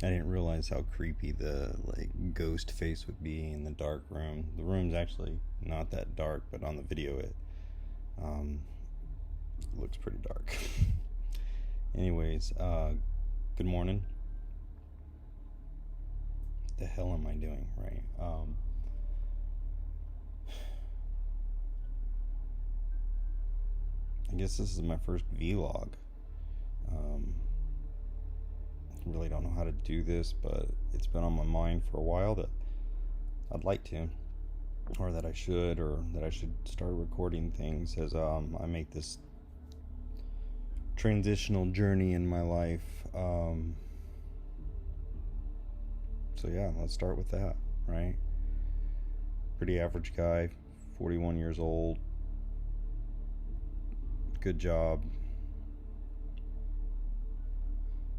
I didn't realize how creepy the ghost face would be in the dark room. The room's actually not that dark, but on the video um, looks pretty dark. Anyways, good morning. What the hell am I doing, right? I guess this is my first vlog. I really don't know how to do this, but it's been on my mind for a while that I'd like to, or that I should start recording things as I make this transitional journey in my life. So yeah, let's start with that, right? Pretty average guy, 41 years old, good job,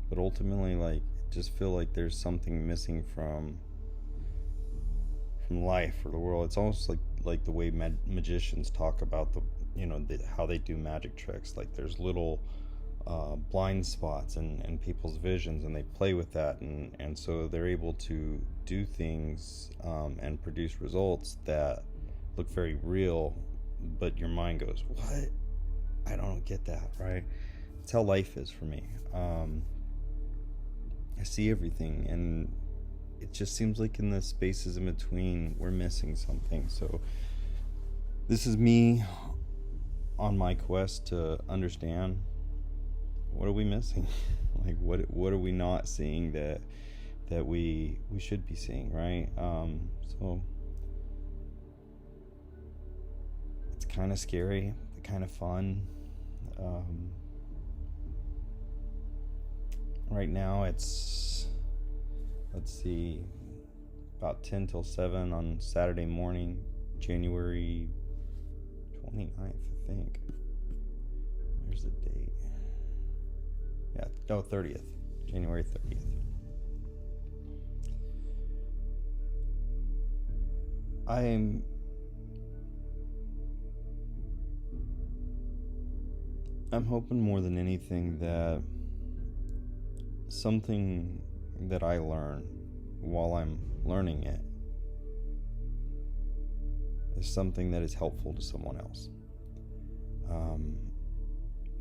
but ultimately, just feel like there's something missing from life or the world. It's almost like the way magicians talk about how they do magic tricks. Like there's little blind spots in people's visions, and they play with that, and so they're able to do things and produce results that look very real, but your mind goes, what? I don't get that, right? It's how life is for me. I see everything, and it just seems like in the spaces in between we're missing something. So this is me on my quest to understand, what are we missing? What are we not seeing that we should be seeing, right? So it's kind of scary, kind of fun. Right now it's, let's see, about 10 till 7 on Saturday morning, January 29th, I think. Where's the date? Yeah, no, 30th, January 30th. I'm hoping more than anything that something that I learn while I'm learning it is something that is helpful to someone else.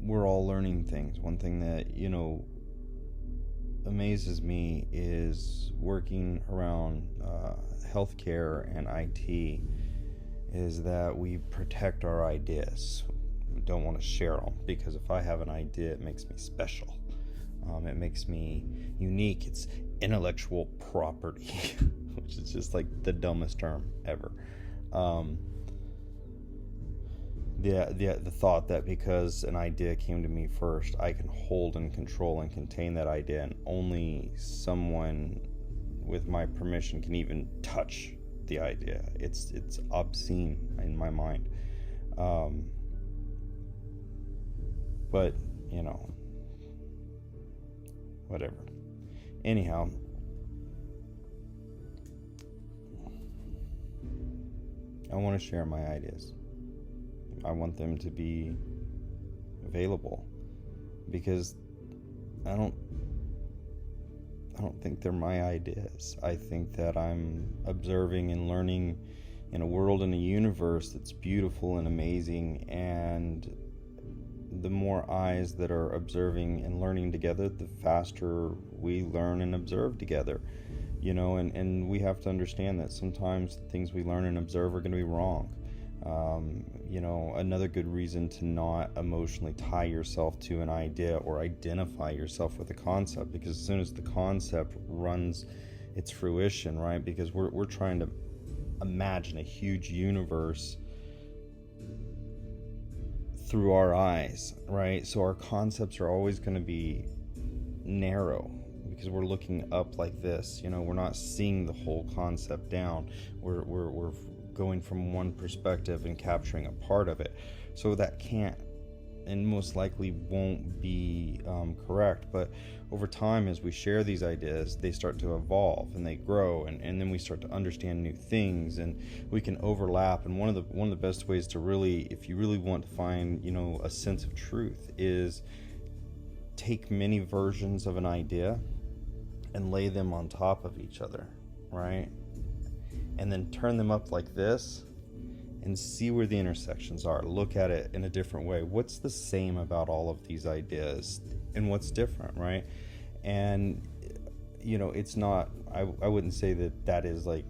We're all learning things. One thing that, amazes me is working around healthcare and IT is that we protect our ideas. We don't want to share them, because if I have an idea, it makes me special. It makes me unique. It's intellectual property, which is just like the dumbest term ever. The thought that because an idea came to me first, I can hold and control and contain that idea, and only someone with my permission can even touch the idea. It's obscene in my mind. But whatever. Anyhow, I want to share my ideas. I want them to be available, because I don't think they're my ideas. I think that I'm observing and learning in a world, in a universe that's beautiful and amazing, and the more eyes that are observing and learning together, the faster we learn and observe together. And we have to understand that sometimes the things we learn and observe are going to be wrong. Another good reason to not emotionally tie yourself to an idea or identify yourself with a concept, because as soon as the concept runs its fruition, right? Because we're trying to imagine a huge universe through our eyes, right? So our concepts are always going to be narrow, because we're looking up like this. We're not seeing the whole concept down. We're going from one perspective and capturing a part of it. So that can't, and most likely won't be correct. But over time, as we share these ideas, they start to evolve and they grow, and then we start to understand new things, and we can overlap. And one of the best ways to really, if you really want to find a sense of truth, is take many versions of an idea and lay them on top of each other, right? And then turn them up like this and see where the intersections are. Look at it in a different way. What's the same about all of these ideas and what's different, right? And, you know, it's not, I wouldn't say that that is like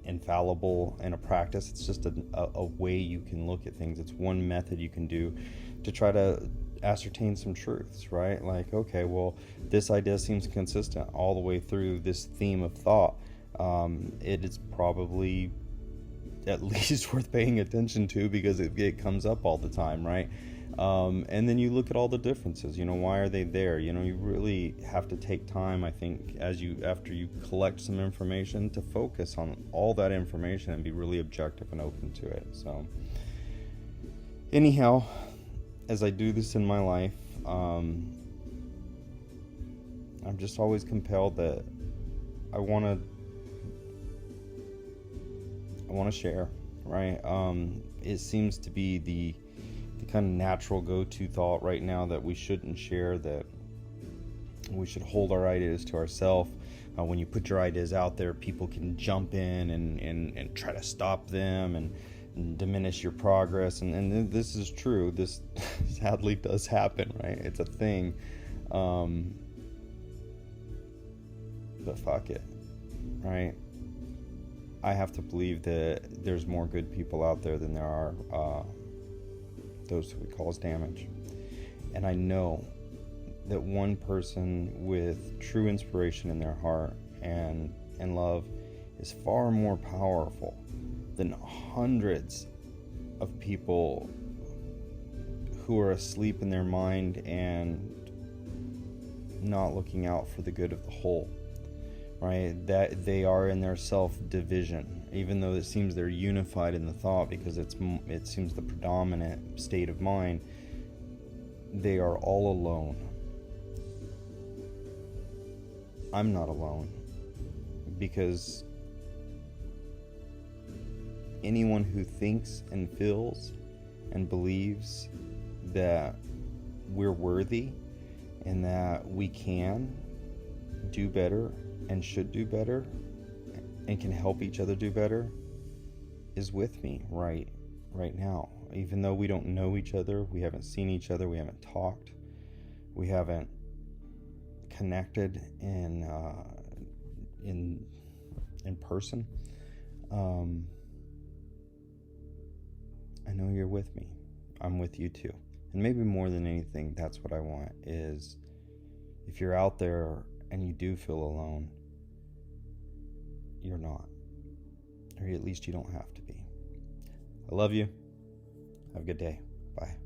infallible in a practice. It's just a way you can look at things. It's one method you can do to try to ascertain some truths, right? Like, okay, well, this idea seems consistent all the way through this theme of thought. It is probably at least worth paying attention to because it comes up all the time, right? And then you look at all the differences. You know, why are they there? You know, you really have to take time, I think, after you collect some information, to focus on all that information and be really objective and open to it. So anyhow, as I do this in my life, I'm just always compelled that I want to share, right? It seems to be the kind of natural go-to thought right now that we shouldn't share, that we should hold our ideas to ourselves. When you put your ideas out there, people can jump in and try to stop them and diminish your progress. And this is true. This sadly does happen, right? It's a thing. But fuck it, right? I have to believe that there's more good people out there than there are those who would cause damage. And I know that one person with true inspiration in their heart and love is far more powerful than hundreds of people who are asleep in their mind and not looking out for the good of the whole. Right, that they are in their self-division, even though it seems they're unified in the thought because it seems the predominant state of mind. They are all alone. I'm not alone, because anyone who thinks and feels and believes that we're worthy and that we can do better and should do better and can help each other do better is with me right now. Even though we don't know each other, we haven't seen each other, we haven't talked, we haven't connected in person, I know you're with me. I'm with you too. And maybe more than anything, that's what I want, is if you're out there and you do feel alone, you're not. Or at least you don't have to be. I love you. Have a good day. Bye.